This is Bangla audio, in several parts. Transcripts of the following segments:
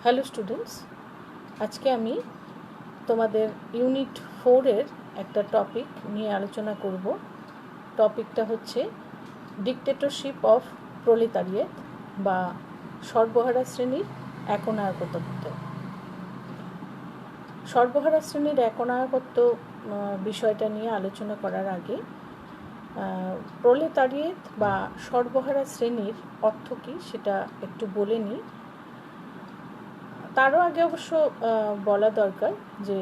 হ্যালো স্টুডেন্টস, আজকে আমি তোমাদের ইউনিট 4-এর একটা টপিক নিয়ে আলোচনা করব। টপিকটা হচ্ছে ডিক্টেটরশিপ অফ প্রোলেতারিয়েট বা সর্বহারা শ্রেণীর একনায়কত্ব। সর্বহারা শ্রেণীর একনায়কত্ব বিষয়টা নিয়ে আলোচনা করার আগে প্রোলেতারিয়েট বা সর্বহারা শ্রেণীর অর্থ কী সেটা একটু বলে নিই। তারও আগে অবশ্য বলা দরকার যে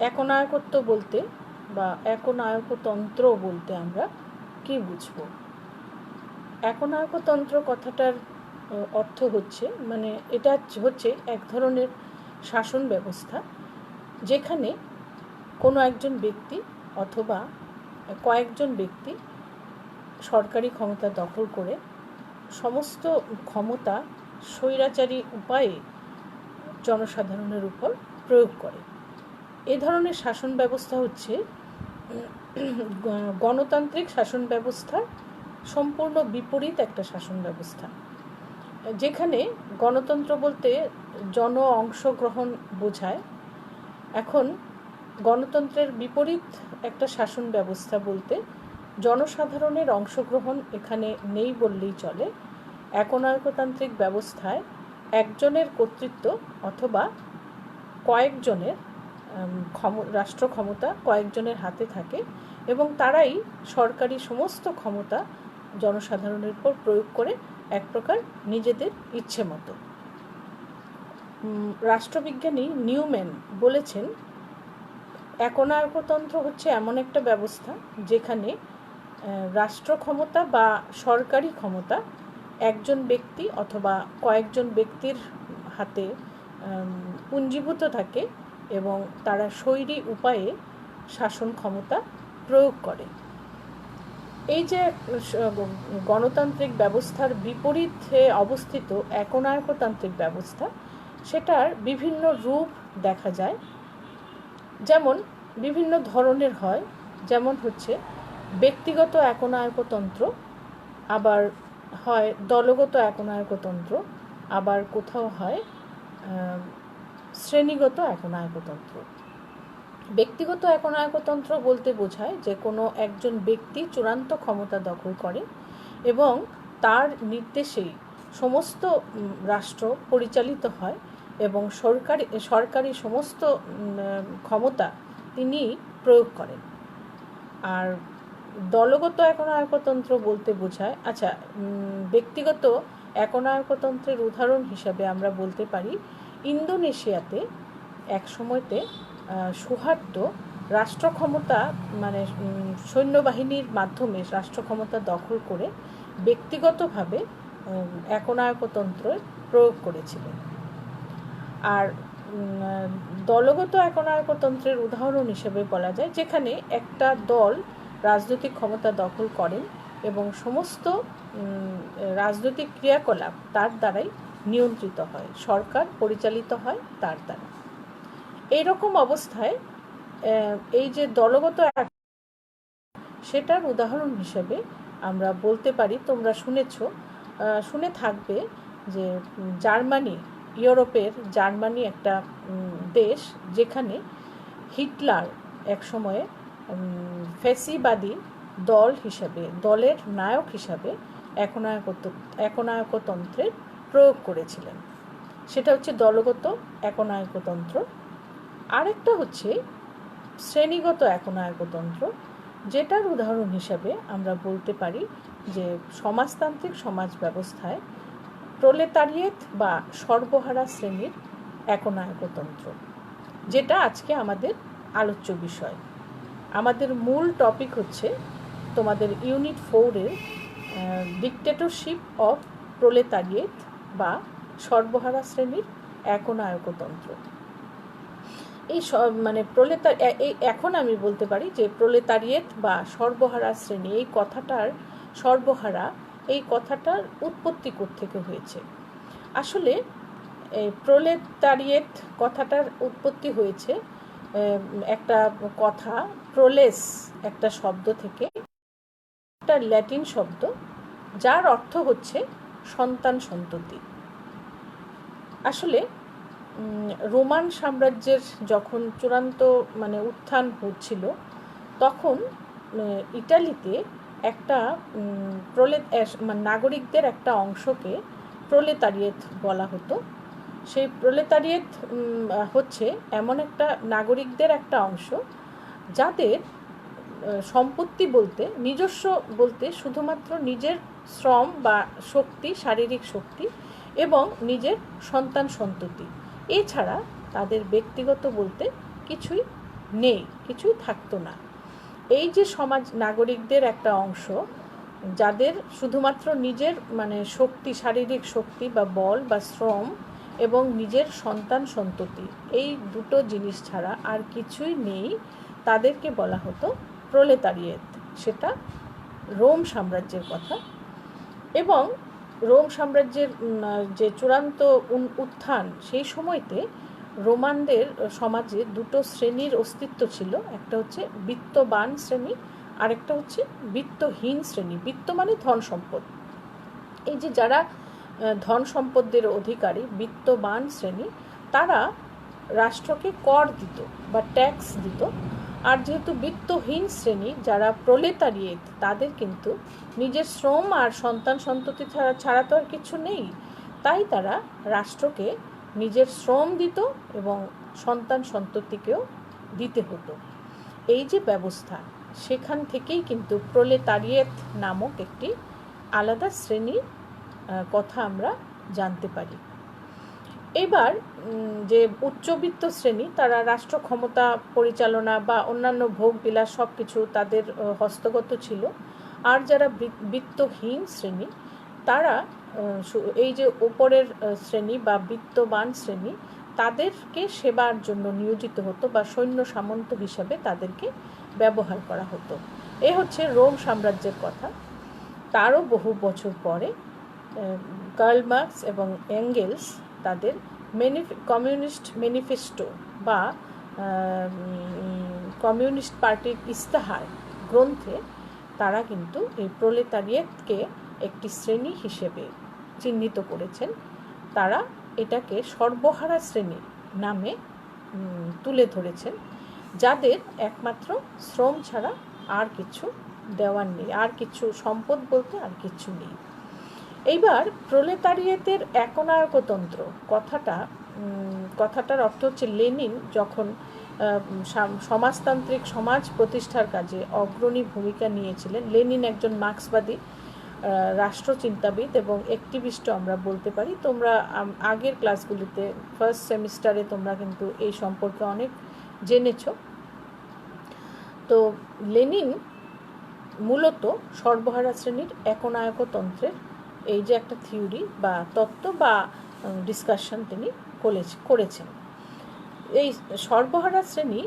একনায়কত্ব বলতে বা একনায়কতন্ত্র বলতে আমরা কী বুঝব। একনায়কতন্ত্র কথাটার অর্থ হচ্ছে এটা হচ্ছে এক ধরনের শাসন ব্যবস্থা যেখানে কোনো একজন ব্যক্তি অথবা কয়েকজন ব্যক্তি সরকারি ক্ষমতা দখল করে সমস্ত ক্ষমতা স্বৈরাচারী উপায়ে জনসাধারণের উপর প্রয়োগ করে। এ ধরনের শাসন ব্যবস্থা হচ্ছে গণতান্ত্রিক শাসন ব্যবস্থার সম্পূর্ণ বিপরীত একটা শাসন ব্যবস্থা, যেখানে গণতন্ত্র বলতে জন অংশগ্রহণ বোঝায়। এখন গণতন্ত্রের বিপরীত একটা শাসন ব্যবস্থা বলতে জনসাধারণের অংশগ্রহণ এখানে নেই বললেই চলে। একনায়কতান্ত্রিক ব্যবস্থায় একজনের কর্তৃত্ব অথবা কয়েকজনের রাষ্ট্র ক্ষমতা কয়েকজনের হাতে থাকে এবং তারাই সরকারি সমস্ত ক্ষমতা জনসাধারণের উপর প্রয়োগ করে এক প্রকার নিজেদের ইচ্ছে মতো। রাষ্ট্রবিজ্ঞানী নিউম্যান বলেছেন, একনায়কতন্ত্র হচ্ছে এমন একটা ব্যবস্থা যেখানে রাষ্ট্র ক্ষমতা বা সরকারি ক্ষমতা একজন ব্যক্তি অথবা কয়েকজন ব্যক্তির হাতে পুঞ্জীভূত থাকে এবং তারা স্বৈরী উপায়ে শাসন ক্ষমতা প্রয়োগ করে। এই যে গণতান্ত্রিক ব্যবস্থার বিপরীতে অবস্থিত একনায়কতান্ত্রিক ব্যবস্থা, সেটার বিভিন্ন রূপ দেখা যায়, যেমন বিভিন্ন ধরনের হয়। যেমন হচ্ছে ব্যক্তিগত একনায়কতন্ত্র, আবার হয় দলগত একনায়কতন্ত্র, আবার কোথাও হয় শ্রেণীগত একনায়কতন্ত্র। ব্যক্তিগত একনায়কতন্ত্র বলতে বোঝায় যে কোনো একজন ব্যক্তি চূড়ান্ত ক্ষমতা দখল করে এবং তার নির্দেশেই সমস্ত রাষ্ট্র পরিচালিত হয় এবং সরকারি সমস্ত ক্ষমতা তিনি প্রয়োগ করেন। আর দলগত একনায়কতন্ত্র বলতে বোঝায়, ব্যক্তিগত একনায়কতন্ত্রের উদাহরণ হিসাবে আমরা বলতে পারি ইন্দোনেশিয়াতে এক সময়তে সুহার্তো রাষ্ট্র ক্ষমতা সৈন্যবাহিনীর মাধ্যমে রাষ্ট্র ক্ষমতা দখল করে ব্যক্তিগতভাবে একনায়কতন্ত্রের প্রয়োগ করেছিলেন। আর দলগত একনায়কতন্ত্রের উদাহরণ হিসেবে বলা যায় যেখানে একটা দল রাজনৈতিক ক্ষমতা দখল করেন এবং সমস্ত রাজনৈতিক ক্রিয়াকলাপ তার দ্বারাই নিয়ন্ত্রিত হয়, সরকার পরিচালিত হয় তার দ্বারা। এইরকম অবস্থায় এই যে দলগত সেটার উদাহরণ হিসেবে আমরা বলতে পারি, তোমরা শুনে থাকবে যে ইউরোপের জার্মানি একটা দেশ যেখানে হিটলার এক সময়ে ফ্যাসিবাদী দলের নায়ক হিসাবে একনায়কতন্ত্রের প্রয়োগ করেছিলেন। সেটা হচ্ছে দলগত একনায়কতন্ত্র। আরেকটা হচ্ছে শ্রেণীগত একনায়কতন্ত্র, যেটার উদাহরণ হিসাবে আমরা বলতে পারি যে সমাজতান্ত্রিক সমাজ ব্যবস্থায় প্রোলেতারিয়েট বা সর্বহারা শ্রেণীর একনায়কতন্ত্র, যেটা আজকে আমাদের আলোচ্য বিষয়। আমাদের মূল টপিক হচ্ছে তোমাদের ইউনিট 4-এর ডিক্টেটরশিপ অফ প্রোলেতারিয়েট বা সর্বহারা শ্রেণীর একনায়কতন্ত্র। এখন আমি বলতে পারি যে প্রোলেতারিয়েট বা সর্বহারা শ্রেণী এই কথাটার উৎপত্তি কোত্থেকে হয়েছে। আসলে প্রোলেতারিয়েট কথাটার উৎপত্তি হয়েছে একটা কথা প্রোলেস একটা শব্দ থেকে, একটা ল্যাটিন শব্দ যার অর্থ হচ্ছে সন্তান সন্ততি। আসলে রোমান সাম্রাজ্যের যখন চূড়ান্ত উত্থান হচ্ছিল, তখন ইটালিতে একটা নাগরিকদের একটা অংশকে প্রোলেতারিয়েত বলা হতো। সেই প্রোলেতারিয়েত হচ্ছে এমন একটা নাগরিকদের একটা অংশ যাদের সম্পত্তি বলতে, নিজস্ব বলতে শুধুমাত্র নিজের শ্রম বা শক্তি, শারীরিক শক্তি এবং নিজের সন্তান সন্ততি, এছাড়া তাদের ব্যক্তিগত বলতে কিছুই নেই, কিছুই থাকতো না। এই যে সমাজ নাগরিকদের একটা অংশ যাদের শুধুমাত্র নিজের শক্তি, শারীরিক শক্তি বা বল বা শ্রম এবং নিজের সন্তান সন্ততি, এই দুটো জিনিস ছাড়া আর কিছুই নেই, তাদেরকে বলা হতো প্রোলেতারিয়েত। সেটা রোম সাম্রাজ্যের কথা। এবং রোম সাম্রাজ্যের যে চূড়ান্ত উত্থান, সেই সময়তে রোমানদের সমাজে দুটো শ্রেণীর অস্তিত্ব ছিল। একটা হচ্ছে বিত্তবান শ্রেণী, আরেকটা হচ্ছে বিত্তহীন শ্রেণী। বিত্ত মানে ধন সম্পদ। এই যে যারা ধন সম্পদের অধিকারী, বিত্তবান শ্রেণী, তারা রাষ্ট্রকে কর দিত বা ট্যাক্স দিত। আর যেহেতু বিত্তহীন শ্রেণী যারা প্রোলেতারিয়েত, তাদের কিন্তু নিজের শ্রম আর সন্তান সন্ততি ছাড়া তো আর কিছু নেই, তাই তারা রাষ্ট্রকে নিজের শ্রম দিত এবং সন্তান সন্ততিকেও দিতে হতো। এই যে ব্যবস্থা, সেখান থেকেই কিন্তু প্রোলেতারিয়েত নামক একটি আলাদা শ্রেণীর কথা আমরা জানতে পারি। এবার যে উচ্চবিত্ত শ্রেণী, তারা রাষ্ট্র ক্ষমতা পরিচালনা বা অন্যান্য ভোগ বিলাস সব কিছু তাদের হস্তগত ছিল। আর যারা বিত্তহীন শ্রেণী, তারা এই যে ওপরের শ্রেণী বা বিত্তবান শ্রেণী, তাদেরকে সেবার জন্য নিয়োজিত হতো বা সৈন্য সামন্ত হিসাবে তাদেরকে ব্যবহার করা হতো। এ হচ্ছে রোম সাম্রাজ্যের কথা। তারও বহু বছর পরে কার্ল মার্কস এবং এঙ্গেলস তাদের কমিউনিস্ট ম্যানিফেস্টো বা কমিউনিস্ট পার্টির ইস্তাহার গ্রন্থে তারা কিন্তু এই প্রোলেতারিয়েতকে একটি শ্রেণী হিসেবে চিহ্নিত করেছেন। তারা এটাকে সর্বহারা শ্রেণী নামে তুলে ধরেছেন, যাদের একমাত্র শ্রম ছাড়া আর কিছু দেওয়ার নেই, আর কিছু সম্পদ বলতে আর কিছু নেই। এইবার প্রোলেতারিয়েতের একনায়কতন্ত্র কথাটার অর্থ হচ্ছে, লেনিন যখন সমাজতান্ত্রিক সমাজ প্রতিষ্ঠার কাজে অগ্রণী ভূমিকা নিয়েছিলেন। লেনিন একজন মার্ক্সবাদী রাষ্ট্রচিন্তাবিদ এবং অ্যাক্টিভিস্টও আমরা বলতে পারি। তোমরা আগের ক্লাসগুলিতে ফার্স্ট সেমিস্টারে তোমরা কিন্তু এই সম্পর্কে অনেক জেনেছ। তো লেনিন মূলত সর্বহারা শ্রেণীর একনায়কতন্ত্রের এই যে একটা থিওরি বা তত্ত্ব বা ডিসকাশন তিনি করেছেন। এই সর্বহারা শ্রেণী,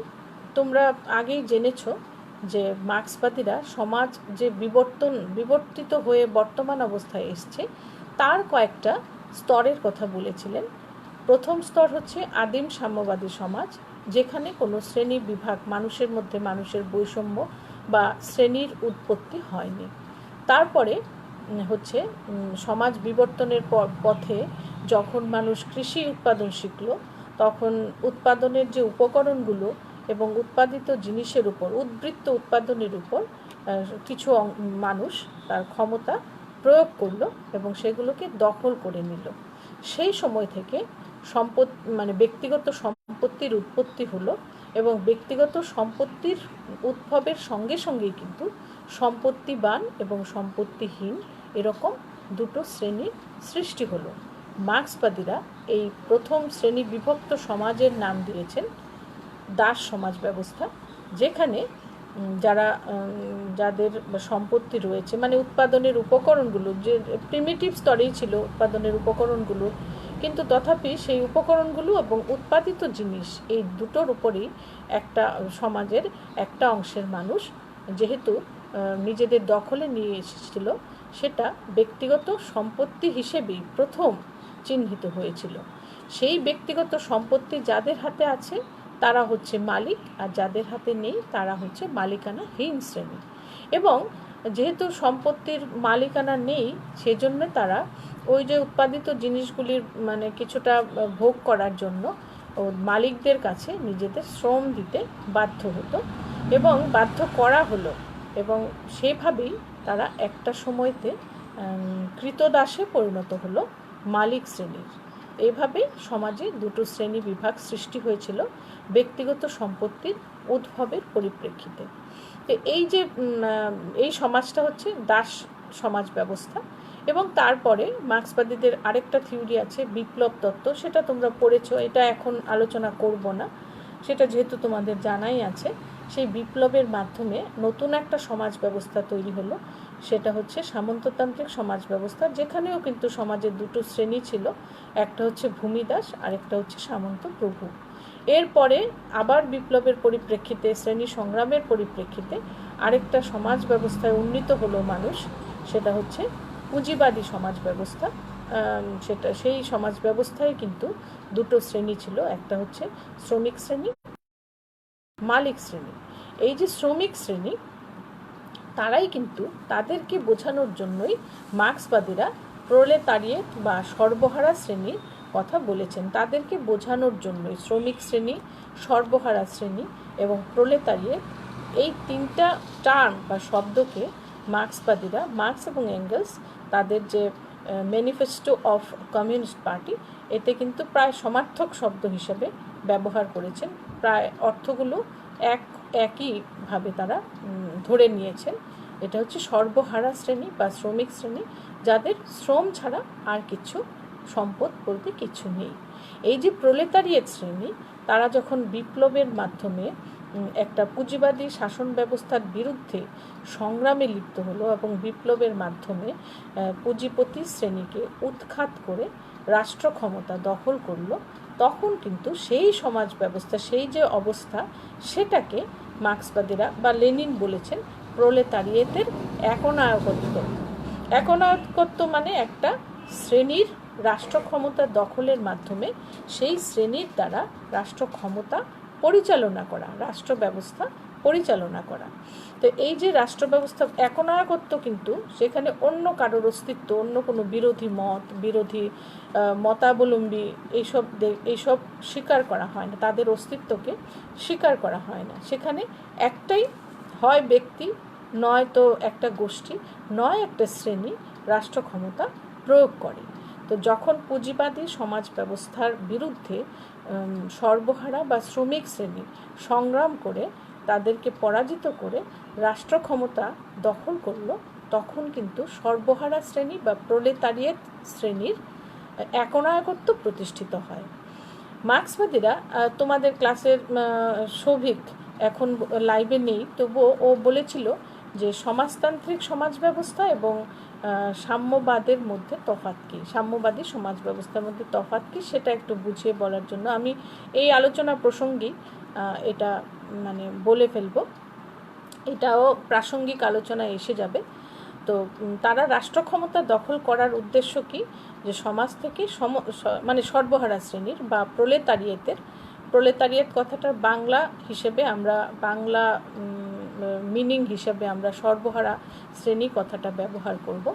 তোমরা আগেই জেনেছ যে মার্ক্সবাদীরা সমাজ যে বিবর্তিত হয়ে বর্তমান অবস্থায় এসছে, তার কয়েকটা স্তরের কথা বলেছিলেন। প্রথম স্তর হচ্ছে আদিম সাম্যবাদী সমাজ, যেখানে কোনো শ্রেণী বিভাগ, মানুষের মধ্যে মানুষের বৈষম্য বা শ্রেণীর উৎপত্তি হয়নি। তারপরে হচ্ছে সমাজ বিবর্তনের পথে যখন মানুষ কৃষি উৎপাদন শিখল, তখন উৎপাদনের যে উপকরণগুলো এবং উৎপাদিত জিনিসের উপর, উদ্বৃত্ত উৎপাদনের উপর কিছু মানুষ তার ক্ষমতা প্রয়োগ করলো এবং সেগুলোকে দখল করে নিল। সেই সময় থেকে ব্যক্তিগত সম্পত্তির উৎপত্তি হলো এবং ব্যক্তিগত সম্পত্তির উদ্ভবের সঙ্গে সঙ্গেই কিন্তু সম্পত্তিবান এবং সম্পত্তিহীন এরকম দুটো শ্রেণীর সৃষ্টি হলো। মার্ক্সবাদীরা এই প্রথম শ্রেণী বিভক্ত সমাজের নাম দিয়েছেন দাস সমাজ ব্যবস্থা, যেখানে যাদের সম্পত্তি রয়েছে, উৎপাদনের উপকরণগুলো যে প্রিমিটিভ স্তরেই ছিল উৎপাদনের উপকরণগুলো, কিন্তু তথাপি সেই উপকরণগুলো এবং উৎপাদিত জিনিস, এই দুটোর উপরেই একটা সমাজের একটা অংশের মানুষ যেহেতু নিজেদের দখলে নিয়ে এসেছিল, সেটা ব্যক্তিগত সম্পত্তি হিসেবেই প্রথম চিহ্নিত হয়েছিল। সেই ব্যক্তিগত সম্পত্তি যাদের হাতে আছে তারা হচ্ছে মালিক, আর যাদের হাতে নেই তারা হচ্ছে মালিকানাহীন শ্রেণী। এবং যেহেতু সম্পত্তির মালিকানা নেই, সেজন্য তারা ওই যে উৎপাদিত জিনিসগুলির মানে কিছুটা ভোগ করার জন্য ও মালিকদের কাছে নিজেদের শ্রম দিতে বাধ্য হতো এবং বাধ্য করা হলো, এবং সেভাবেই তারা একটা সময়তে কৃতদাসে পরিণত হলো মালিক শ্রেণীর। এইভাবে সমাজে দুটো শ্রেণী বিভাগ সৃষ্টি হয়েছিল ব্যক্তিগত সম্পত্তির উদ্ভবের পরিপ্রেক্ষিতে। তো এই সমাজটা হচ্ছে দাস সমাজ ব্যবস্থা। এবং তারপরে মার্ক্সবাদীদের আরেকটা থিওরি আছে বিপ্লব তত্ত্ব, সেটা তোমরা পড়েছো, এটা এখন আলোচনা করব না, সেটা যেহেতু তোমাদের জানাই আছে। সেই বিপ্লবের মাধ্যমে নতুন একটা সমাজ ব্যবস্থা তৈরি হলো, সেটা হচ্ছে সামন্ততান্ত্রিক সমাজ ব্যবস্থা, যেখানেও কিন্তু সমাজের দুটো শ্রেণী ছিল, একটা হচ্ছে ভূমিদাস আর একটা হচ্ছে সামন্ত প্রভু। এরপরে আবার বিপ্লবের পরিপ্রেক্ষিতে, শ্রেণী সংগ্রামের পরিপ্রেক্ষিতে আরেকটা সমাজ ব্যবস্থায় উন্নীত হলো মানুষ, সেটা হচ্ছে পুঁজিবাদী সমাজ ব্যবস্থা। সেই সমাজ ব্যবস্থায় কিন্তু দুটো শ্রেণী ছিল, একটা হচ্ছে শ্রমিক শ্রেণী, মালিক শ্রেণী। এই যে শ্রমিক শ্রেণী, তারাই কিন্তু তাদেরকে বোঝানোর জন্যই মার্ক্সবাদীরা প্রোলেতারিয়েট বা সর্বহারা শ্রেণীর কথা বলেছেন। তাদেরকে বোঝানোর জন্যই শ্রমিক শ্রেণী, সর্বহারা শ্রেণী এবং প্রোলেতারিয়েট, এই তিনটা টার্ম বা শব্দকে মার্ক্সবাদীরা, মার্ক্স এবং এঙ্গেলস তাদের যে ম্যানিফেস্টো অফ কমিউনিস্ট পার্টি, এতে কিন্তু প্রায় সমার্থক শব্দ হিসেবে ব্যবহার করেছেন। প্রায় অর্থগুলো একইভাবে তারা ধরে নিয়েছেন। এটা হচ্ছে সর্বহারা শ্রেণী বা শ্রমিক শ্রেণী, যাদের শ্রম ছাড়া আর কিছু সম্পদ বলতে কিছু নেই। এই যে প্রোলেতারিয়েট শ্রেণী, তারা যখন বিপ্লবের মাধ্যমে একটা পুঁজিবাদী শাসন ব্যবস্থার বিরুদ্ধে সংগ্রামে লিপ্ত হলো এবং বিপ্লবের মাধ্যমে পুঁজিপতি শ্রেণীকে উৎখাত করে রাষ্ট্র ক্ষমতা দখল করলো, তখন কিন্তু সেই সমাজ ব্যবস্থা, সেই যে অবস্থা, সেটাকে মার্ক্সবাদীরা বা লেনিন বলেছেন প্রোলেতারিয়েটের একনায়কত্ব। একনায়কত্ব মানে একটা শ্রেণীর রাষ্ট্র ক্ষমতা দখলের মাধ্যমে সেই শ্রেণীর দ্বারা রাষ্ট্র ক্ষমতা পরিচালনা করা, রাষ্ট্র ব্যবস্থা পরিচালনা করা। তো এই যে রাষ্ট্র ব্যবস্থা একনায়কত্ব, কিন্তু সেখানে অন্য কারোর অস্তিত্ব, অন্য কোনো বিরোধী মত, বিরোধী মতাবলম্বী এইসব স্বীকার করা হয় না, তাদের অস্তিত্বকে স্বীকার করা হয় না। সেখানে একটাই, হয় ব্যক্তি, নয় তো একটা গোষ্ঠী, নয় একটা শ্রেণী রাষ্ট্র ক্ষমতা প্রয়োগ করে। তো যখন পুঁজিবাদী সমাজ ব্যবস্থার বিরুদ্ধে সর্বহারা বা শ্রমিক শ্রেণী সংগ্রাম করে তাদেরকে পরাজিত করে রাষ্ট্র ক্ষমতা দখল করলো, তখন কিন্তু সর্বহারা শ্রেণী বা প্রোলেতারিয়েট শ্রেণীর একনায়কত্ব প্রতিষ্ঠিত হয়। মার্ক্সবাদীরা, তোমাদের ক্লাসের সৌভিক এখন লাইভে নেই, তবুও ও বলেছিল যে সমাজতান্ত্রিক সমাজ ব্যবস্থা এবং সাম্যবাদের মধ্যে তফাৎ কী, সাম্যবাদী সমাজ ব্যবস্থার মধ্যে তফাৎ কী, সেটা একটু বুঝিয়ে বলার জন্য আমি এই আলোচনা প্রসঙ্গেই এটা মানে বলে ফেলব। এটাও প্রাসঙ্গিক আলোচনায় এসে যাবে। তো তারা রাষ্ট্র ক্ষমতা দখল করার উদ্দেশ্য কি, যে সমাজ থেকে মানে সর্বহারা শ্রেণীর বা প্রোলেতারিয়েট কথাটার বাংলা হিসেবে আমরা, বাংলা মিনিং হিসেবে আমরা সর্বহারা শ্রেণী কথাটা ব্যবহার করব।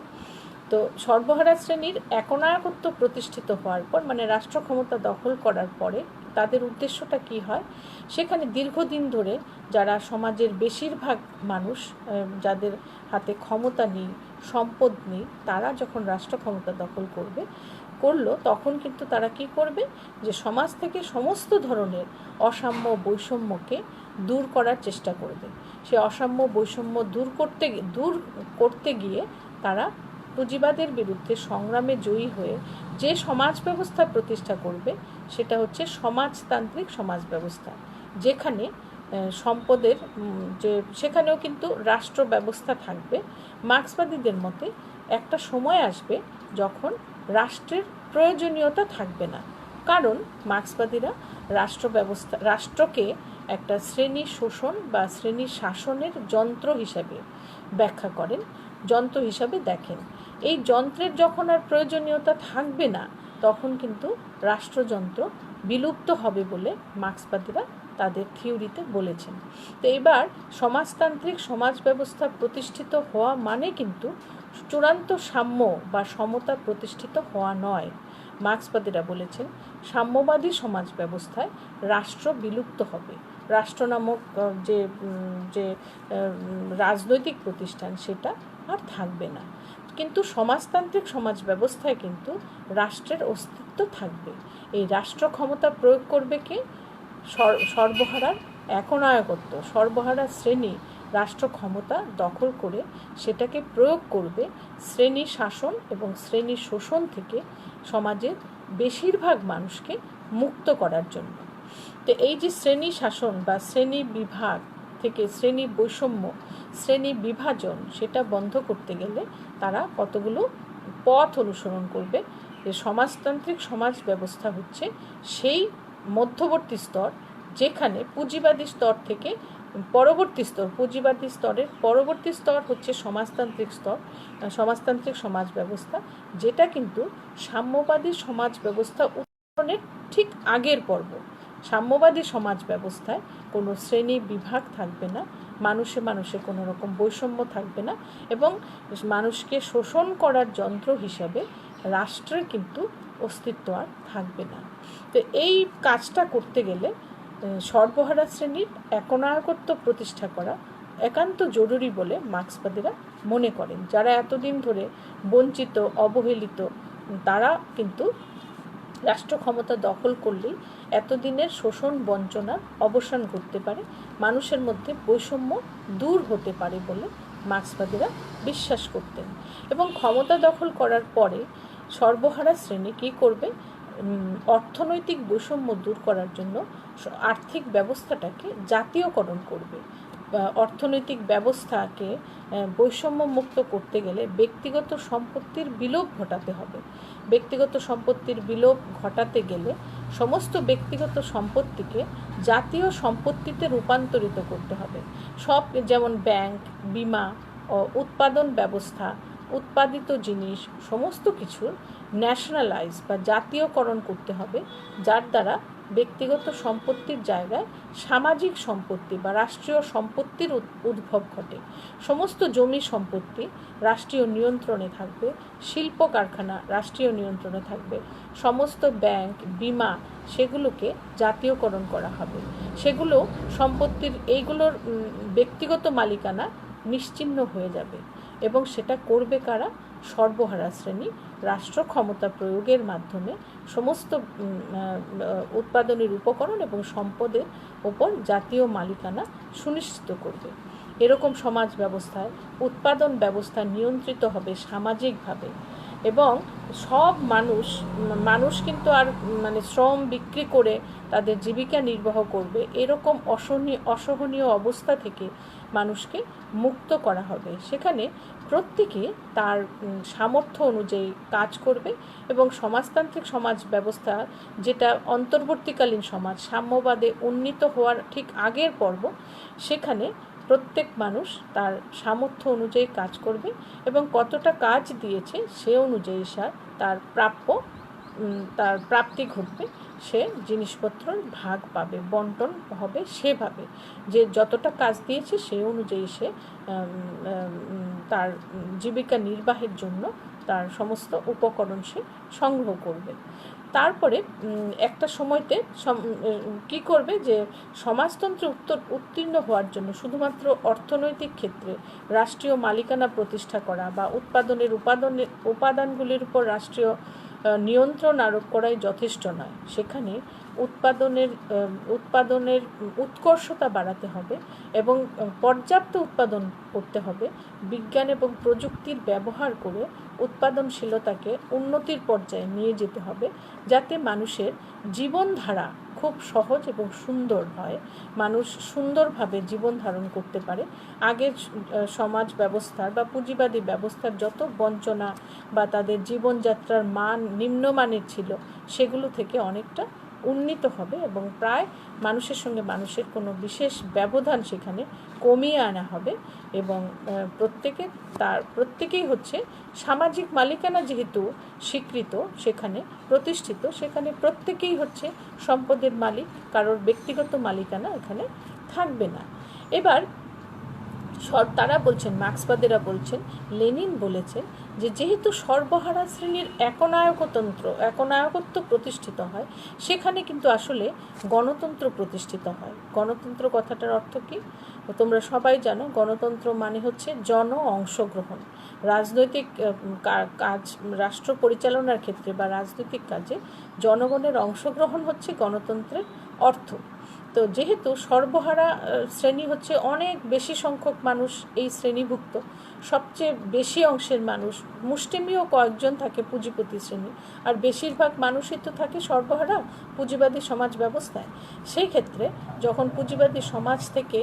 তো সর্বহারা শ্রেণীর একনায়কত্ব প্রতিষ্ঠিত হওয়ার পর, মানে রাষ্ট্র ক্ষমতা দখল করার পরে তাদের উদ্দেশ্যটা কি হয়, সেখানে দীর্ঘদিন ধরে যারা সমাজের বেশিরভাগ মানুষ, যাদের হাতে ক্ষমতা নেই, সম্পদ নেই, তারা যখন রাষ্ট্র ক্ষমতা দখল করলো, তখন কিন্তু তারা কি করবে, যে সমাজ থেকে সমস্ত ধরনের অসাম্য বৈষম্যকে দূর করার চেষ্টা করবে। সে অসাম্য বৈষম্য দূর করতে গিয়ে তারা পুঁজিবাদের বিরুদ্ধে সংগ্রামে জয়ী হয়ে যে সমাজ ব্যবস্থা প্রতিষ্ঠা করবে, সেটা হচ্ছে সমাজতান্ত্রিক সমাজ ব্যবস্থা, যেখানে সম্পদের সেখানেও কিন্তু রাষ্ট্র ব্যবস্থা থাকবে। মার্ক্সবাদীদের মতে একটা সময় আসবে যখন রাষ্ট্রের প্রয়োজনীয়তা থাকবে না, কারণ মার্ক্সবাদীরা রাষ্ট্রকে একটা শ্রেণী শোষণ বা শ্রেণী শাসনের যন্ত্র হিসাবে ব্যাখ্যা করেন, যন্ত্র হিসাবে দেখেন। এই যন্ত্রের যখন আর প্রয়োজনীয়তা থাকবে না, তখন কিন্তু রাষ্ট্রযন্ত্র বিলুপ্ত হবে বলে মার্ক্সবাদীরা তাদের থিওরিতে বলেছেন। তো এবার সমাজতান্ত্রিক সমাজ ব্যবস্থা প্রতিষ্ঠিত হওয়া মানে কিন্তু চূড়ান্ত সাম্য বা সমতা প্রতিষ্ঠিত হওয়া নয়। মার্ক্সবাদীরা বলেছেন সাম্যবাদী সমাজ ব্যবস্থায় রাষ্ট্র বিলুপ্ত হবে, রাষ্ট্র নামক যে যে রাজনৈতিক প্রতিষ্ঠান সেটা আর থাকবে না। কিন্তু সমাজতান্ত্রিক সমাজ ব্যবস্থায় কিন্তু রাষ্ট্রের অস্তিত্ব থাকবে। এই রাষ্ট্র ক্ষমতা প্রয়োগ করবে কে? সর্বহারার একনায়কত্ব, সর্বহারা শ্রেণী রাষ্ট্র ক্ষমতা দখল করে সেটাকে প্রয়োগ করবে শ্রেণী শাসন এবং শ্রেণী শোষণ থেকে সমাজের বেশিরভাগ মানুষকে মুক্ত করার জন্য। তো এই যে শ্রেণী শাসন বা শ্রেণী বিভাগ থেকে শ্রেণী বৈষম্য, শ্রেণী বিভাজন, সেটা বন্ধ করতে গেলে তারা কতগুলো পথ অনুসরণ করবে। যে সমাজতান্ত্রিক সমাজ ব্যবস্থা হচ্ছে সেই মধ্যবর্তী স্তর যেখানে পুঁজিবাদী স্তর থেকে পরবর্তী স্তর, পুঁজিবাদী স্তরের পরবর্তী স্তর হচ্ছে সমাজতান্ত্রিক স্তর, সমাজতান্ত্রিক সমাজ ব্যবস্থা, যেটা কিন্তু সাম্যবাদী সমাজ ব্যবস্থা উত্তরণের ঠিক আগের পর্ব। সাম্যবাদী সমাজ ব্যবস্থায় কোনো শ্রেণী বিভাগ থাকবে না, মানুষে মানুষে কোনো রকম বৈষম্য থাকবে না, এবং মানুষকে শোষণ করার যন্ত্র হিসাবে রাষ্ট্রের কিন্তু অস্তিত্ব আর থাকবে না। তো এই কাজটা করতে গেলে সর্বহারা শ্রেণীর একনায়কত্ব প্রতিষ্ঠা করা একান্ত জরুরি বলে মার্ক্সবাদীরা মনে করেন। যারা এতদিন ধরে বঞ্চিত, অবহেলিত, তারা কিন্তু রাষ্ট্র ক্ষমতা দখল করলেই এতদিনের শোষণ বঞ্চনার অবসান ঘটতে পারে, মানুষের মধ্যে বৈষম্য দূর হতে পারে বলে মার্ক্সবাদীরা বিশ্বাস করতেন। এবং ক্ষমতা দখল করার পরে সর্বহারা শ্রেণী কী করবে? অর্থনৈতিক বৈষম্য দূর করার জন্য আর্থিক ব্যবস্থাটাকে জাতীয়করণ করবে। অর্থনৈতিক ব্যবস্থাকে বৈষম্য মুক্ত করতে গেলে ব্যক্তিগত সম্পত্তির বিলোপ ঘটাতে হবে। ব্যক্তিগত সম্পত্তির বিলোপ ঘটাতে গেলে সমস্ত ব্যক্তিগত সম্পত্তিকে জাতীয় সম্পত্তিতে রূপান্তরিত করতে হবে। সব, যেমন ব্যাংক, বিমা, উৎপাদন ব্যবস্থা, উৎপাদিত জিনিস সমস্ত কিছুর ন্যাশনালাইজ বা জাতীয়করণ করতে হবে, যার দ্বারা ব্যক্তিগত সম্পত্তির জায়গায় সামাজিক সম্পত্তি বা রাষ্ট্রীয় সম্পত্তির উদ্ভব ঘটে। সমস্ত জমি সম্পত্তি রাষ্ট্রীয় নিয়ন্ত্রণে থাকবে, শিল্প কারখানা রাষ্ট্রীয় নিয়ন্ত্রণে থাকবে, সমস্ত ব্যাংক, বিমা সেগুলোকে জাতীয়করণ করা হবে। সেগুলো সম্পত্তির এইগুলোর ব্যক্তিগত মালিকানা নিশ্চিহ্ন হয়ে যাবে, এবং সেটা করবে কারা? সর্বহারা শ্রেণী রাষ্ট্র ক্ষমতা প্রয়োগের মাধ্যমে সমস্ত উৎপাদনের উপকরণ এবং সম্পদের ওপর জাতীয় মালিকানা সুনিশ্চিত করবে। এরকম সমাজ ব্যবস্থায় উৎপাদন ব্যবস্থা নিয়ন্ত্রিত হবে সামাজিকভাবে, এবং সব মানুষ কিন্তু আর শ্রম বিক্রি করে তাদের জীবিকা নির্বাহ করবে এরকম অসহনীয় অবস্থা থেকে মানুষকে মুক্ত করা হবে। সেখানে প্রত্যেকে তার সামর্থ্য অনুযায়ী কাজ করবে, এবং সমাজতান্ত্রিক সমাজ ব্যবস্থা, যেটা অন্তর্বর্তীকালীন সমাজ, সাম্যবাদে উন্নীত হওয়ার ঠিক আগের পর্ব, সেখানে প্রত্যেক মানুষ তার সামর্থ্য অনুযায়ী কাজ করবে, এবং কতটা কাজ দিয়েছে সে অনুযায়ী তার প্রাপ্তি ঘটবে, সে জিনিসপত্র ভাগ পাবে, বন্টন হবে সেভাবে যে যতটা কাজ দিয়েছে সেই অনুযায়ী সে তার জীবিকা নির্বাহের জন্য তার সমস্ত উপকরণ সে সংগ্রহ করবে। তারপরে একটা সময়তে কী করবে? যে সমাজতন্ত্রে উত্তীর্ণ হওয়ার জন্য শুধুমাত্র অর্থনৈতিক ক্ষেত্রে রাষ্ট্রীয় মালিকানা প্রতিষ্ঠা করা বা উপাদানগুলির উপর রাষ্ট্রীয় নিয়ন্ত্রণ আরোপ করাই যথেষ্ট নয়। সেখানে উৎপাদনের উৎকর্ষতা বাড়াতে হবে, এবং পর্যাপ্ত উৎপাদন করতে হবে। বিজ্ঞান এবং প্রযুক্তির ব্যবহার করে উৎপাদনশীলতাকে উন্নতির পর্যায়ে নিয়ে যেতে হবে, যাতে মানুষের জীবনধারা খুব সহজ এবং সুন্দর হয়, মানুষ সুন্দরভাবে জীবন ধারণ করতে পারে। আগের সমাজ ব্যবস্থার বা পুঁজিবাদী ব্যবস্থার যত বঞ্চনা বা তাদের জীবনযাত্রার মান নিম্নমানের ছিল, সেগুলো থেকে অনেকটা উন্নীত হবে, এবং প্রায় মানুষের সঙ্গে মানুষের কোনো বিশেষ ব্যবধান সেখানে কমিয়ে আনা হবে, এবং প্রত্যেকেই হচ্ছে সামাজিক মালিকানা যেহেতু স্বীকৃত, সেখানে প্রতিষ্ঠিত, সেখানে প্রত্যেকেই হচ্ছে সম্পদের মালিক, কারোর ব্যক্তিগত মালিকানা এখানে থাকবে না। এবার তারা বলছেন, মার্ক্সবাদীরা বলছেন, লেনিন বলেছেন যে যেহেতু সর্বহারা শ্রেণীর একনায়কত্ব প্রতিষ্ঠিত হয়, সেখানে কিন্তু আসলে গণতন্ত্র প্রতিষ্ঠিত হয়। গণতন্ত্র কথাটার অর্থ কী তোমরা সবাই জানো। গণতন্ত্র মানে হচ্ছে জন অংশগ্রহণ। রাজনৈতিক কাজ, রাষ্ট্র পরিচালনার ক্ষেত্রে বা রাজনৈতিক কাজে জনগণের অংশগ্রহণ হচ্ছে গণতন্ত্রের অর্থ। তো যেহেতু সর্বহারা শ্রেণী হচ্ছে অনেক বেশি সংখ্যক মানুষ এই শ্রেণীভুক্ত, সবচেয়ে বেশি অংশের মানুষ, মুষ্টিমেয় কয়েকজন থাকে পুঁজিপতি শ্রেণী, আর বেশিরভাগ মানুষই তো থাকে সর্বহারা পুঁজিবাদী সমাজ ব্যবস্থায়। সেই ক্ষেত্রে যখন পুঁজিবাদী সমাজ থেকে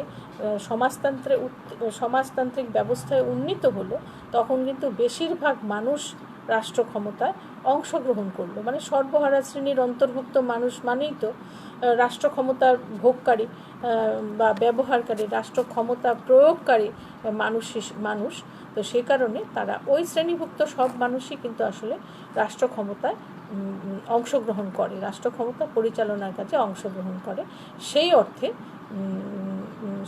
সমাজতান্ত্রিক ব্যবস্থায় উন্নীত হলো, তখন কিন্তু বেশিরভাগ মানুষ রাষ্ট্র ক্ষমতায় অংশগ্রহণ করলো। মানে সর্বহারা শ্রেণীর অন্তর্ভুক্ত মানুষ মানেই তো রাষ্ট্র ক্ষমতার ভোগকারী বা ব্যবহারকারী, রাষ্ট্র ক্ষমতা প্রয়োগকারী মানুষ। তো সে কারণে তারা ওই শ্রেণীভুক্ত সব মানুষই কিন্তু আসলে রাষ্ট্র ক্ষমতায় অংশগ্রহণ করে, রাষ্ট্র ক্ষমতা পরিচালনার কাজে অংশগ্রহণ করে। সেই অর্থে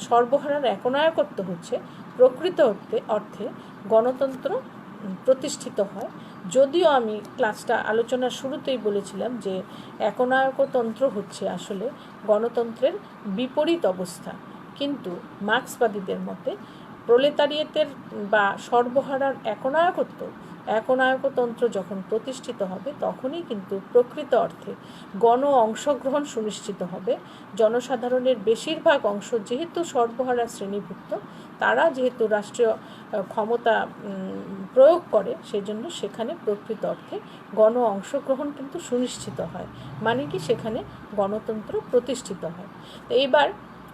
সর্বহারার একনায়কত্ব হচ্ছে প্রকৃত অর্থে গণতন্ত্র প্রতিষ্ঠিত হয়। যদিও আমি ক্লাসটা আলোচনার শুরুতেই বলেছিলাম যে একনায়কতন্ত্র হচ্ছে আসলে গণতন্ত্রের বিপরীত অবস্থা, কিন্তু মার্ক্সবাদীদের মতে প্রলেতারিয়েতের বা সর্বহারার একনায়কতন্ত্র যখন প্রতিষ্ঠিত হবে, তখনই কিন্তু প্রকৃত অর্থে গণ অংশগ্রহণ সুনিশ্চিত হবে। জনসাধারণের বেশিরভাগ অংশ যেহেতু সর্বহারা শ্রেণীভুক্ত, তারা যেহেতু রাষ্ট্রীয় ক্ষমতা প্রয়োগ করে, সেই জন্য সেখানে প্রকৃত অর্থে গণ অংশগ্রহণ কিন্তু সুনিশ্চিত হয়, মানে কি সেখানে গণতন্ত্র প্রতিষ্ঠিত হয়। তো এবার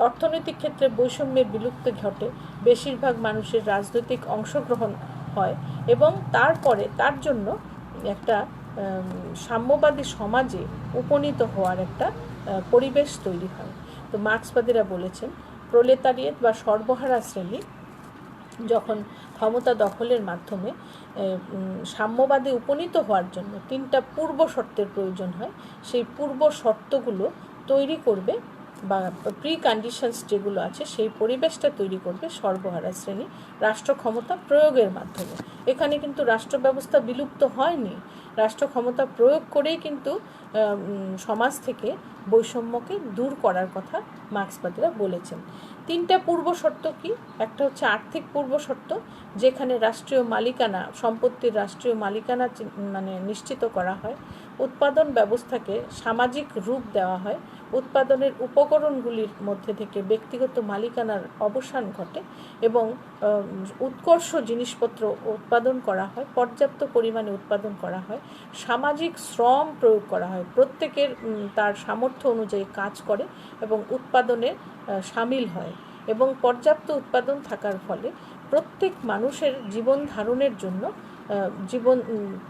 অর্থনৈতিক ক্ষেত্রে বৈষম্যের বিলুপ্তি ঘটে, বেশিরভাগ মানুষের রাজনৈতিক অংশগ্রহণ হয় এবং তারপরে তার জন্য একটা সাম্যবাদী সমাজে উপনীত হওয়ার একটা পরিবেশ তৈরি হয়। তো মার্ক্সবাদীরা বলেছেন প্রলেতারিয়েত বা সর্বহারা শ্রেণী যখন ক্ষমতা দখলের মাধ্যমে সাম্যবাদে উপনীত হওয়ার জন্য 3টা পূর্ব শর্তের প্রয়োজন হয়, সেই পূর্ব শর্তগুলো তৈরি করবে বা প্রি কন্ডিশনস যেগুলো আছে সেই পরিবেশটা তৈরি করবে সর্বহারা শ্রেণী রাষ্ট্র ক্ষমতা প্রয়োগের মাধ্যমে। এখানে কিন্তু রাষ্ট্র ব্যবস্থা বিলুপ্ত হয়নি, রাষ্ট্র ক্ষমতা প্রয়োগ করেই কিন্তু সমাজ থেকে বৈষম্যকে দূর করার কথা মার্ক্সবাদীরা বলেছেন। 3টা পূর্ব শর্ত কি? একটা হচ্ছে আর্থিক পূর্ব শর্ত, যেখানে রাষ্ট্রীয় মালিকানা, সম্পত্তির রাষ্ট্রীয় মালিকানা মানে নিশ্চিত করা হয়। উৎপাদন ব্যবস্থাকে সামাজিক রূপ দেওয়া হয়, উৎপাদনের উপকরণগুলির মধ্যে থেকে ব্যক্তিগত মালিকানার অবসান ঘটে এবং উৎকর্ষ জিনিসপত্র উৎপাদন করা হয়, পর্যাপ্ত পরিমাণে উৎপাদন করা হয়, সামাজিক শ্রম প্রয়োগ করা হয়, প্রত্যেকের তার সামর্থ্য অনুযায়ী কাজ করে এবং উৎপাদনে সামিল হয় এবং পর্যাপ্ত উৎপাদন থাকার ফলে প্রত্যেক মানুষের জীবন ধারণের জন্য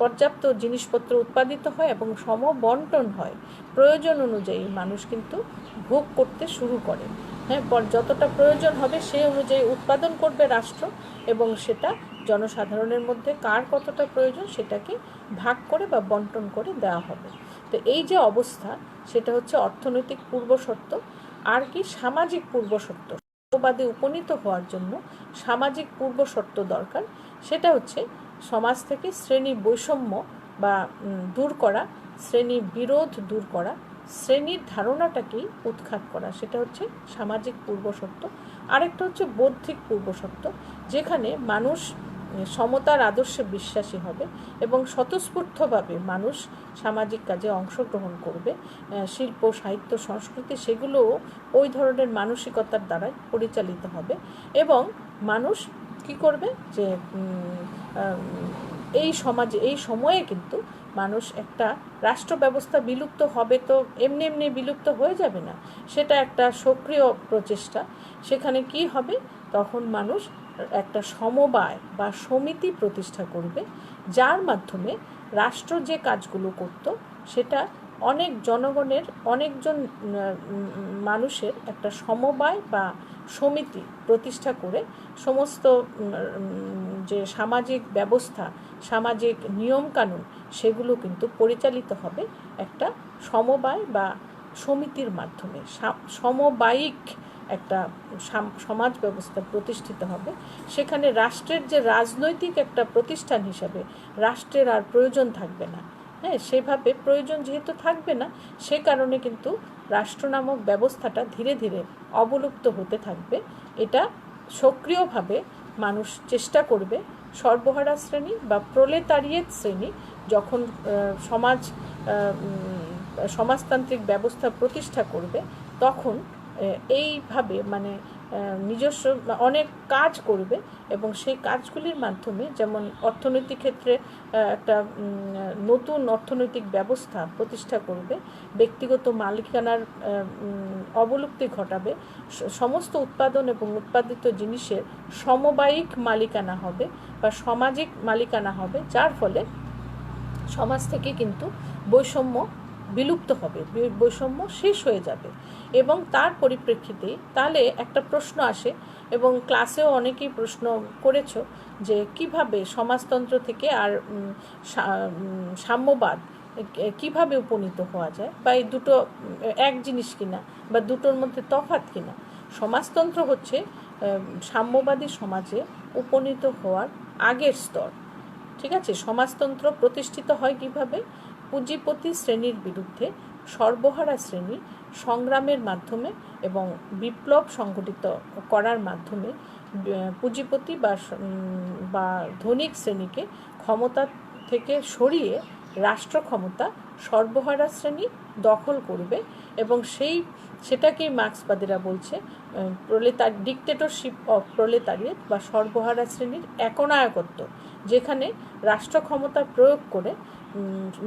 পর্যাপ্ত জিনিসপত্র উৎপাদিত হয় এবং সমবন্টন হয়। প্রয়োজন অনুযায়ী মানুষ কিন্তু ভোগ করতে শুরু করে। যতটা প্রয়োজন হবে সেই অনুযায়ী উৎপাদন করবে রাষ্ট্র এবং সেটা জনসাধারণের মধ্যে কার কতটা প্রয়োজন সেটাকে ভাগ করে বা বন্টন করে দেওয়া হবে। তো এই যে অবস্থা, সেটা হচ্ছে অর্থনৈতিক পূর্বশর্ত। আর কি সামাজিক পূর্বশর্ত, সাম্যবাদে উপনীত হওয়ার জন্য সামাজিক পূর্বশর্ত দরকার। সেটা হচ্ছে সমাজ থেকে শ্রেণী বৈষম্য বা দূর করা, শ্রেণী বিরোধ দূর করা, শ্রেণীর ধারণাটাকেই উৎখাত করা, সেটা হচ্ছে সামাজিক পূর্বশর্ত। আরেকটা হচ্ছে বৌদ্ধিক পূর্বশর্ত, যেখানে মানুষ সমতার আদর্শে বিশ্বাসী হবে এবং স্বতঃস্ফূর্তভাবে মানুষ সামাজিক কাজে অংশগ্রহণ করবে। শিল্প, সাহিত্য, সংস্কৃতি সেগুলোও ওই ধরনের মানসিকতার দ্বারাই পরিচালিত হবে এবং মানুষ কি করবে যে এই সমাজে এই সময়ে কিন্তু মানুষ একটা রাষ্ট্র ব্যবস্থা বিলুপ্ত হবে তো এমনি বিলুপ্ত হয়ে যাবে না, সেটা একটা সক্রিয় প্রচেষ্টা। সেখানে কি হবে, তখন মানুষ একটা সমবায় বা সমিতি প্রতিষ্ঠা করবে, যার মাধ্যমে রাষ্ট্র যে কাজগুলো করত সেটা অনেকজন মানুষের একটা সমবায় বা সমিতি প্রতিষ্ঠা করে সমস্ত যে সামাজিক ব্যবস্থা, সামাজিক নিয়মকানুন সেগুলো কিন্তু পরিচালিত হবে একটা সমবায় বা সমিতির মাধ্যমে। সমবায়িক একটা সমাজ ব্যবস্থা প্রতিষ্ঠিত হবে, সেখানে রাষ্ট্রের যে রাজনৈতিক একটা প্রতিষ্ঠান হিসাবে রাষ্ট্রের আর প্রয়োজন থাকবে না। হ্যাঁ, সেভাবে প্রয়োজন যেহেতু থাকবে না, সে কারণে কিন্তু রাষ্ট্র নামক ব্যবস্থাটা ধীরে ধীরে অবলুপ্ত হতে থাকবে। এটা সক্রিয়ভাবে মানুষ চেষ্টা করবে। সর্বহারা শ্রেণী বা প্রলেতারিয়েত শ্রেণী যখন সমাজতান্ত্রিক ব্যবস্থা প্রতিষ্ঠা করবে, তখন এইভাবে মানে নিজস্ব অনেক কাজ করবে এবং সেই কাজগুলির মাধ্যমে যেমন অর্থনৈতিক ক্ষেত্রে একটা নতুন অর্থনৈতিক ব্যবস্থা প্রতিষ্ঠা করবে, ব্যক্তিগত মালিকানার অবলুপ্তি ঘটাবে, সমস্ত উৎপাদন এবং উৎপাদিত জিনিসের সমবায়িক মালিকানা হবে বা সামাজিক মালিকানা হবে, যার ফলে সমাজ থেকে কিন্তু বৈষম্য বিলুপ্ত হবে, বৈষম্য শেষ হয়ে যাবে। এবং তার পরিপ্রেক্ষিতে তাহলে একটা প্রশ্ন আসে, এবং ক্লাসেও অনেকেই প্রশ্ন করেছো যে কিভাবে সমাজতন্ত্র থেকে আর সাম্যবাদ কিভাবে উপনীত হওয়া যায়, বা এই দুটো এক জিনিস কিনা বা দুটোর মধ্যে তফাৎ কিনা। সমাজতন্ত্র হচ্ছে সাম্যবাদী সমাজে উপনীত হওয়ার আগের স্তর। ঠিক আছে, সমাজতন্ত্র প্রতিষ্ঠিত হয় কিভাবে? পুঁজিপতি শ্রেণীর বিরুদ্ধে সর্বহারা শ্রেণী সংগ্রামের মাধ্যমে এবং বিপ্লব সংগঠিত করার মাধ্যমে পুঁজিপতি বা ধনিক শ্রেণীকে ক্ষমতা থেকে সরিয়ে রাষ্ট্র ক্ষমতা সর্বহারা শ্রেণী দখল করবে। এবং সেটাকেই মার্ক্সবাদীরা বলছে ডিকটেটরশিপ অফ প্রলেতারিয়েট বা সর্বহারা শ্রেণীর একনায়কত্ব, যেখানে রাষ্ট্র ক্ষমতা প্রয়োগ করে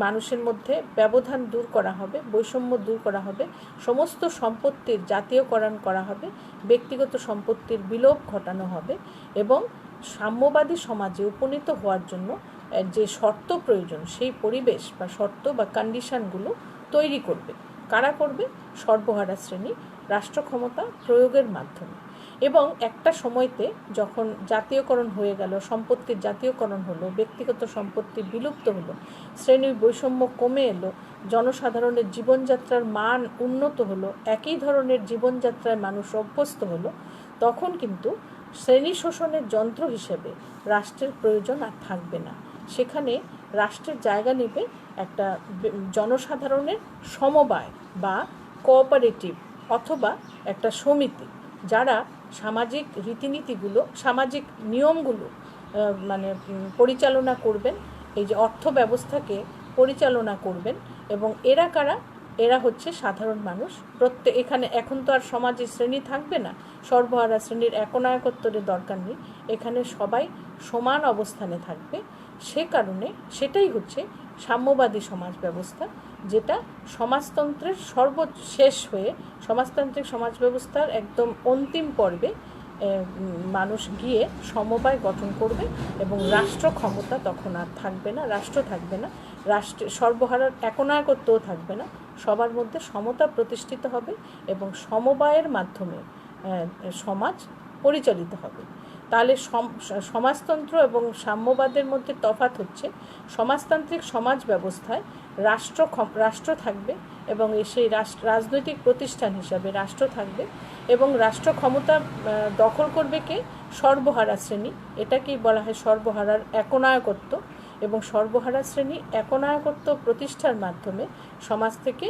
মানুষের মধ্যে ব্যবধান দূর করা হবে, বৈষম্য দূর করা হবে, সমস্ত সম্পত্তির জাতীয়করণ করা হবে, ব্যক্তিগত সম্পত্তির বিলোপ ঘটানো হবে এবং সাম্যবাদী সমাজে উপনীত হওয়ার জন্য যে শর্ত প্রয়োজন, সেই পরিবেশ বা শর্ত বা কন্ডিশনগুলো তৈরি করবে। কারা করবে? সর্বহারা শ্রেণী রাষ্ট্র ক্ষমতা প্রয়োগের মাধ্যমে। এবং একটা সময়তে যখন জাতীয়করণ হয়ে গেল, সম্পত্তির জাতীয়করণ হলো, ব্যক্তিগত সম্পত্তি বিলুপ্ত হলো, শ্রেণী বৈষম্য কমে এলো, জনসাধারণের জীবনযাত্রার মান উন্নত হলো, একই ধরনের জীবনযাত্রায় মানুষ অভ্যস্ত হলো, তখন কিন্তু শ্রেণী শোষণের যন্ত্র হিসেবে রাষ্ট্রের প্রয়োজন আর থাকবে না। সেখানে রাষ্ট্রের জায়গা নেবে একটা জনসাধারণের সমবায় বা কোঅপারেটিভ অথবা একটা সমিতি, যারা সামাজিক রীতিনীতিগুলো, সামাজিক নিয়মগুলো মানে পরিচালনা করবেন, এই যে অর্থ ব্যবস্থাকে পরিচালনা করবেন। এবং এরা কারা? এরা হচ্ছে সাধারণ মানুষ। এখানে এখন তো আর সমাজে শ্রেণী থাকবে না, সর্বহারা শ্রেণীর একনায়কত্বের দরকার নেই, এখানে সবাই সমান অবস্থানে থাকবে। সে কারণে সেটাই হচ্ছে সাম্যবাদী সমাজ ব্যবস্থা, যেটা সমাজতন্ত্রের সর্বশেষ হয়ে সমাজতান্ত্রিক সমাজ ব্যবস্থার একদম অন্তিম পর্বে মানুষ গিয়ে সমবায় গঠন করবে এবং রাষ্ট্র ক্ষমতা তখন আর থাকবে না, রাষ্ট্র থাকবে না, সর্বহারার একনায়কত্বও থাকবে না, সবার মধ্যে সমতা প্রতিষ্ঠিত হবে এবং সমবায়ের মাধ্যমে সমাজ পরিচালিত হবে। তাহলে সমাজতন্ত্র এবং সাম্যবাদের মধ্যে তফাৎ হচ্ছে, সমাজতান্ত্রিক সমাজ ব্যবস্থায় রাষ্ট্র থাকবে এবং সেই রাজনৈতিক প্রতিষ্ঠান হিসাবে রাষ্ট্র থাকবে এবং রাষ্ট্র ক্ষমতা দখল করবে কে? সর্বহারা শ্রেণী। এটাকেই বলা হয় সর্বহারার একনায়কত্ব। এবং সর্বহারা শ্রেণী একনায়কত্ব প্রতিষ্ঠার মাধ্যমে সমাজ থেকে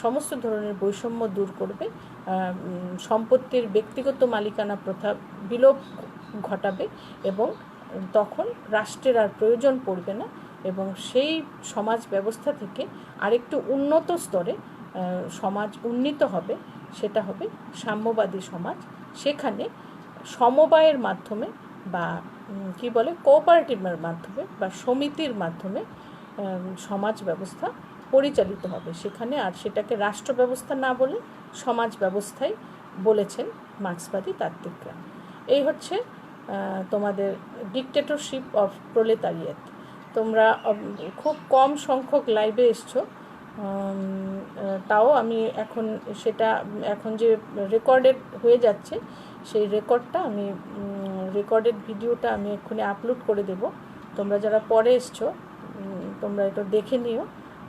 সমস্ত ধরনের বৈষম্য দূর করবে, সম্পত্তির ব্যক্তিগত মালিকানা প্রথা বিলোপ ঘটাবে এবং তখন রাষ্ট্রের আর প্রয়োজন পড়বে না এবং সেই সমাজ ব্যবস্থা থেকে আরেকটু উন্নত স্তরে সমাজ উন্নীত হবে, সেটা হবে সাম্যবাদী সমাজ। সেখানে সমবায়ের মাধ্যমে বা কোঅপারেটিভের মাধ্যমে বা সমিতির মাধ্যমে সমাজ ব্যবস্থা পরিচালিত হবে। সেখানে আর সেটাকে রাষ্ট্র ব্যবস্থা না বলে সমাজ ব্যবস্থাই বলেছেন মার্ক্সবাদী তাত্ত্বিকরা। এই হচ্ছে তোমাদের ডিকটেটরশিপ অফ প্রলেতারিয়েট। তোমরা খুব কম সংখ্যক লাইভে এসছো, তাও আমি এখন যে রেকর্ডেড হয়ে যাচ্ছে সেই রেকর্ডেড ভিডিওটা আমি এক্ষুনি আপলোড করে দেব। তোমরা যারা পরে এসছো তোমরা এটা দেখে নিও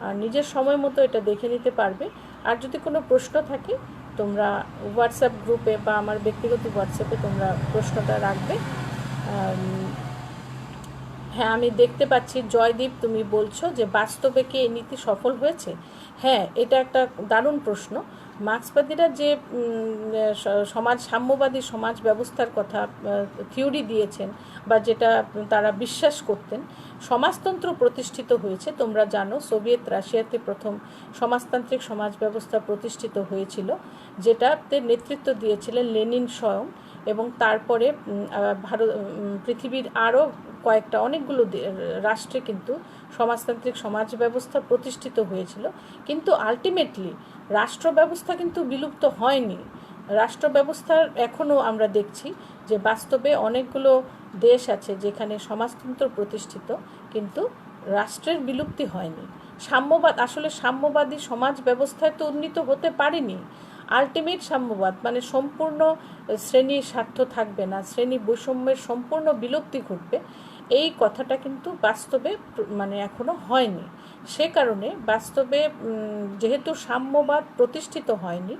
আর নিজের সময় মতো এটা দেখে নিতে পারবে। আর যদি কোনো প্রশ্ন থাকে তোমরা হোয়াটসঅ্যাপ গ্রুপে বা আমার ব্যক্তিগত হোয়াটসঅ্যাপে তোমরা প্রশ্নটা রাখবে। হ্যাঁ, আমি দেখতে পাচ্ছি জয়দীপ, তুমি বলছো যে বাস্তবে কি এই নীতি সফল হয়েছে? হ্যাঁ, এটা একটা দারুণ প্রশ্ন। মার্ক্সবাদীরা যে সাম্যবাদী সমাজ ব্যবস্থার কথা থিওরি দিয়েছেন বা যেটা তারা বিশ্বাস করতেন, সমাজতন্ত্র প্রতিষ্ঠিত হয়েছে। তোমরা জানো সোভিয়েত রাশিয়াতে প্রথম সমাজতান্ত্রিক সমাজ ব্যবস্থা প্রতিষ্ঠিত হয়েছিল, যেটাতে নেতৃত্ব দিয়েছিলেন লেনিন স্বয়ং। এবং তারপরে পৃথিবীর আরও কয়েকটা অনেকগুলো রাষ্ট্রে কিন্তু সমাজতান্ত্রিক সমাজ ব্যবস্থা প্রতিষ্ঠিত হয়েছিল। কিন্তু আলটিমেটলি রাষ্ট্র ব্যবস্থা কিন্তু বিলুপ্ত হয়নি। রাষ্ট্র ব্যবস্থার এখনও আমরা দেখছি যে বাস্তবে অনেকগুলো দেশ আছে যেখানে সমাজতন্ত্র প্রতিষ্ঠিত, কিন্তু রাষ্ট্রের বিলুপ্তি হয়নি। আসলে সাম্যবাদী সমাজ ব্যবস্থায় তো উন্নীত হতে পারেনি। আলটিমেট সাম্যবাদ মানে সম্পূর্ণ শ্রেণীর স্বার্থ থাকবে না, শ্রেণী বৈষম্যের সম্পূর্ণ বিলুপ্তি ঘটবে, এই কথাটা কিন্তু বাস্তবে মানে এখনো হয়নি। সে কারণে বাস্তবে যেহেতু সাম্যবাদ প্রতিষ্ঠিত হয়নি,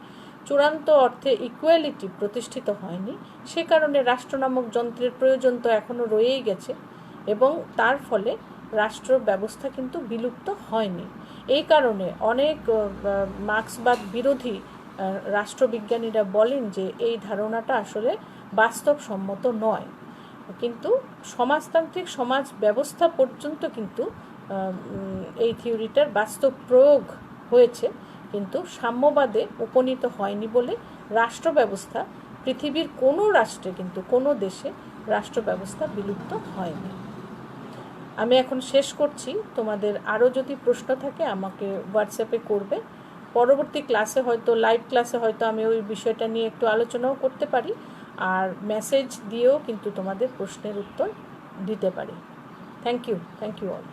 চূড়ান্ত অর্থে ইকুয়ালিটি প্রতিষ্ঠিত হয়নি, সে কারণে রাষ্ট্র নামক যন্ত্রের প্রয়োজন তো এখনও রয়েই গেছে এবং তার ফলে রাষ্ট্র ব্যবস্থা কিন্তু বিলুপ্ত হয়নি। এই কারণে অনেক মার্ক্সবাদ বিরোধী রাষ্ট্রবিজ্ঞানীরা বলেন যে এই ধারণাটা আসলে বাস্তবসম্মত নয়। কিন্তু সমাজতান্ত্রিক সমাজ ব্যবস্থা পর্যন্ত কিন্তু এই থিওরিটার বাস্তব প্রয়োগ হয়েছে, কিন্তু সাম্যবাদে উপনীত হয়নি বলে রাষ্ট্র ব্যবস্থা পৃথিবীর কোনো রাষ্ট্রে কিন্তু কোনো দেশে রাষ্ট্র ব্যবস্থা বিলুপ্ত হয়নি। আমি এখন শেষ করছি। তোমাদের আরও যদি প্রশ্ন থাকে আমাকে হোয়াটসঅ্যাপে করবে। পরবর্তী ক্লাসে হয়তো লাইভ ক্লাসে হয়তো আমি ওই বিষয়টা নিয়ে একটু আলোচনাও করতে পারি, আর মেসেজ দিয়েও কিন্তু তোমাদের প্রশ্নের উত্তর দিতে পারি। Thank you all.